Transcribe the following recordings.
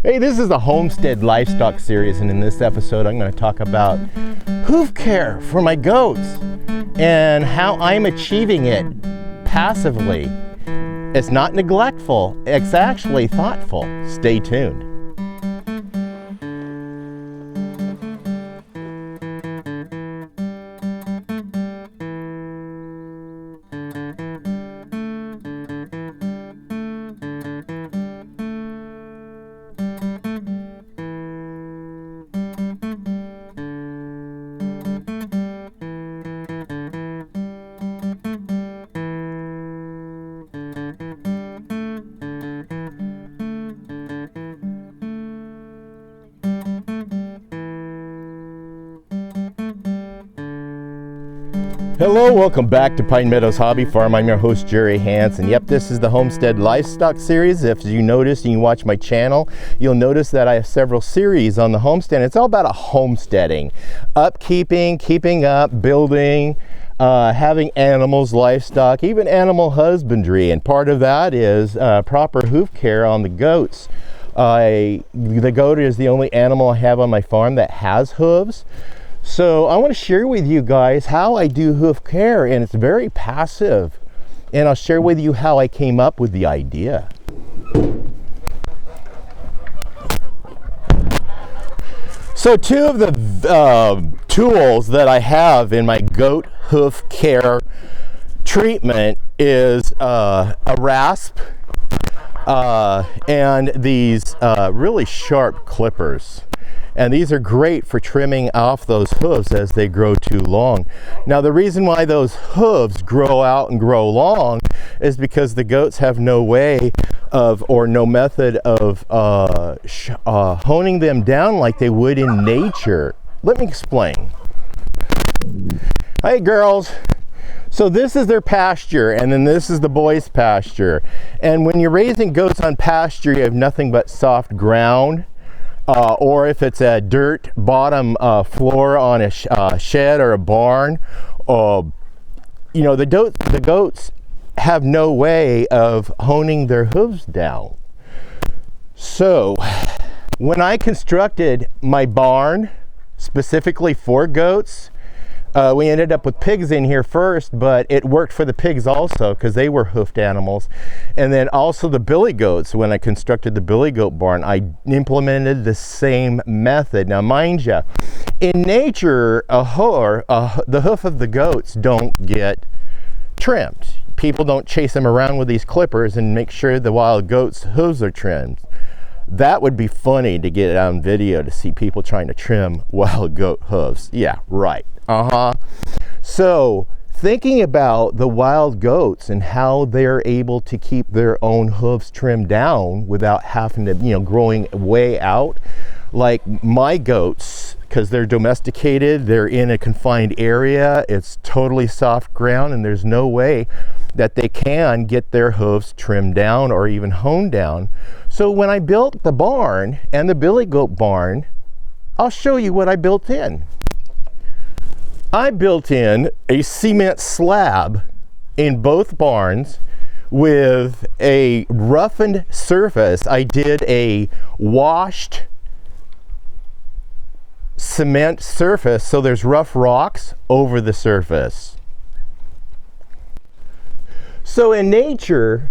Hey, this is the Homestead Livestock series, and in this episode I'm going to talk about hoof care for my goats and how I'm achieving it passively. It's not neglectful, it's actually thoughtful. Stay tuned. Hello, welcome back to Pine Meadows Hobby Farm. I'm your host, Jerry Hansen. Yep, this is the Homestead Livestock series. If you notice and you watch my channel, you'll notice that I have several series on the homestead. It's all about homesteading, upkeeping, keeping up, building, having animals, livestock, even animal husbandry. And part of that is proper hoof care on the goats. The goat is the only animal I have on my farm that has hooves. So I want to share with you guys how I do hoof care, and it's very passive. And I'll share with you how I came up with the idea. So two of the tools that I have in my goat hoof care treatment is a rasp and these really sharp clippers. And these are great for trimming off those hooves as they grow too long. Now, the reason why those hooves grow out and grow long is because the goats have no way of, or no method of honing them down like they would in nature. Let me explain. Hey girls. So this is their pasture, and then this is the boys' pasture. And when you're raising goats on pasture, you have nothing but soft ground. Or if it's a dirt bottom floor on a shed or a barn, you know, the goats have no way of honing their hooves down. So when I constructed my barn specifically for goats, we ended up with pigs in here first, but it worked for the pigs also because they were hoofed animals. And then also the billy goats. When I constructed the billy goat barn, I implemented the same method. Now, mind you, in nature, the hoof of the goats don't get trimmed. People don't chase them around with these clippers and make sure the wild goats' hooves are trimmed. That would be funny to get on video, to see people trying to trim wild goat hooves. Yeah, right. So thinking about the wild goats and how they're able to keep their own hooves trimmed down without having to, you know, growing way out, like my goats, because they're domesticated, they're in a confined area, it's totally soft ground, and there's no way that they can get their hooves trimmed down or even honed down. So when I built the barn and the billy goat barn, I'll show you what I built in. I built in a cement slab in both barns with a roughened surface. I did a washed cement surface, so there's rough rocks over the surface. So in nature,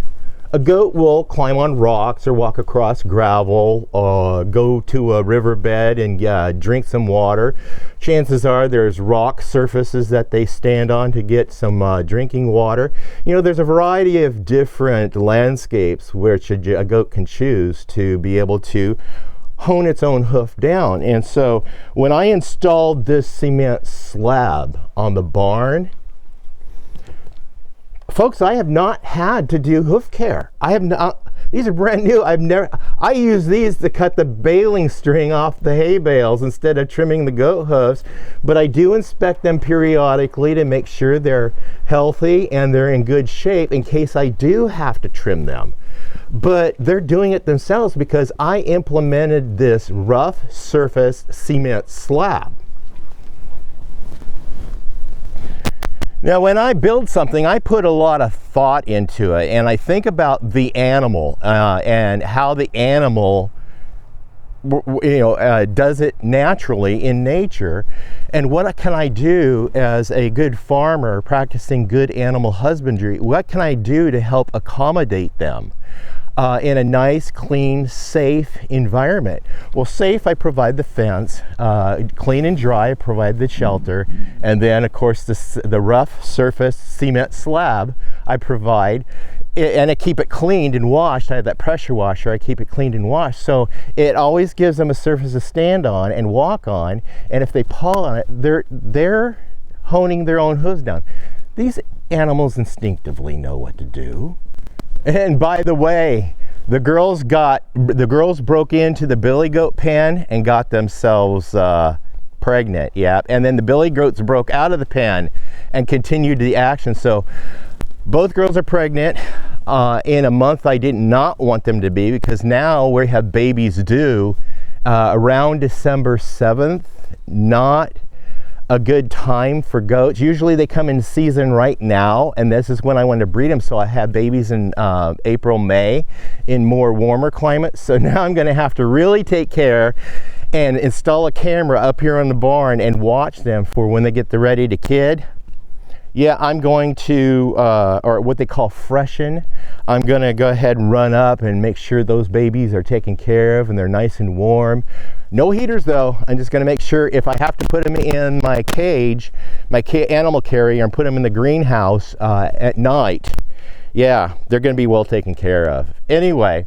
a goat will climb on rocks or walk across gravel or go to a riverbed and drink some water. Chances are there's rock surfaces that they stand on to get some drinking water. You know, there's a variety of different landscapes which a goat can choose to be able to hone its own hoof down. And so when I installed this cement slab on the barn, folks, I have not had to do hoof care. I have not. These are brand new. I use these to cut the baling string off the hay bales instead of trimming the goat hoofs, but I do inspect them periodically to make sure they're healthy and they're in good shape in case I do have to trim them. But they're doing it themselves because I implemented this rough surface cement slab. Now, when I build something, I put a lot of thought into it, and I think about the animal and how the animal does it naturally in nature. And what can I do as a good farmer practicing good animal husbandry? What can I do to help accommodate them in a nice, clean, safe environment? Well, safe, I provide the fence. Clean and dry, I provide the shelter. And then, of course, the rough surface cement slab I provide. And I keep it cleaned and washed. I have that pressure washer. I keep it cleaned and washed. So it always gives them a surface to stand on and walk on. And if they paw on it, they're honing their own hooves down. These animals instinctively know what to do. And by the way, the girls broke into the billy goat pen and got themselves pregnant. Yeah, and then the billy goats broke out of the pen and continued the action. So both girls are pregnant in a month I did not want them to be, because now we have babies due around December 7th. Not a good time for goats. Usually they come in season right now, and this is when I want to breed them. So I have babies in April, May in more warmer climates. So now I'm going to have to really take care and install a camera up here on the barn and watch them for when they get ready to kid. Yeah, I'm going to, or what they call freshen. I'm going to go ahead and run up and make sure those babies are taken care of and they're nice and warm. No heaters though. I'm just going to make sure if I have to put them in my cage, my animal carrier, and put them in the greenhouse at night, yeah, they're going to be well taken care of. Anyway,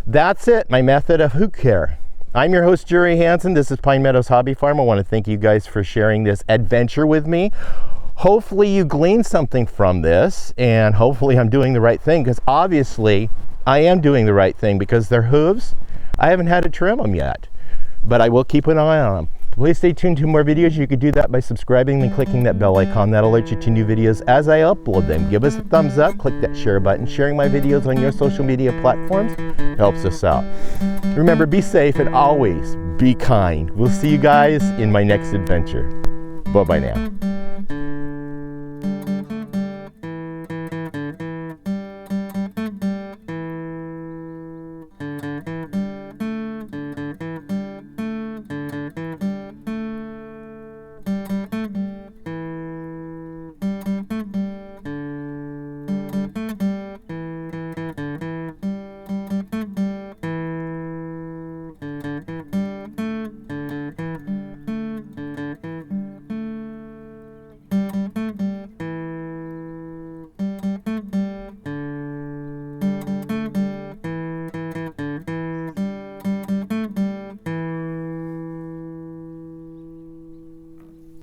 that's it, my method of hoof care. I'm your host, Jerry Hansen. This is Pine Meadows Hobby Farm. I want to thank you guys for sharing this adventure with me. Hopefully you gleaned something from this, and hopefully I'm doing the right thing, because obviously I am doing the right thing, because their hooves, I haven't had to trim them yet, but I will keep an eye on them. Please stay tuned to more videos. You could do that by subscribing and clicking that bell icon. That'll alert you to new videos as I upload them. Give us a thumbs up, click that share button. Sharing my videos on your social media platforms helps us out. Remember, be safe and always be kind. We'll see you guys in my next adventure. Bye-bye now.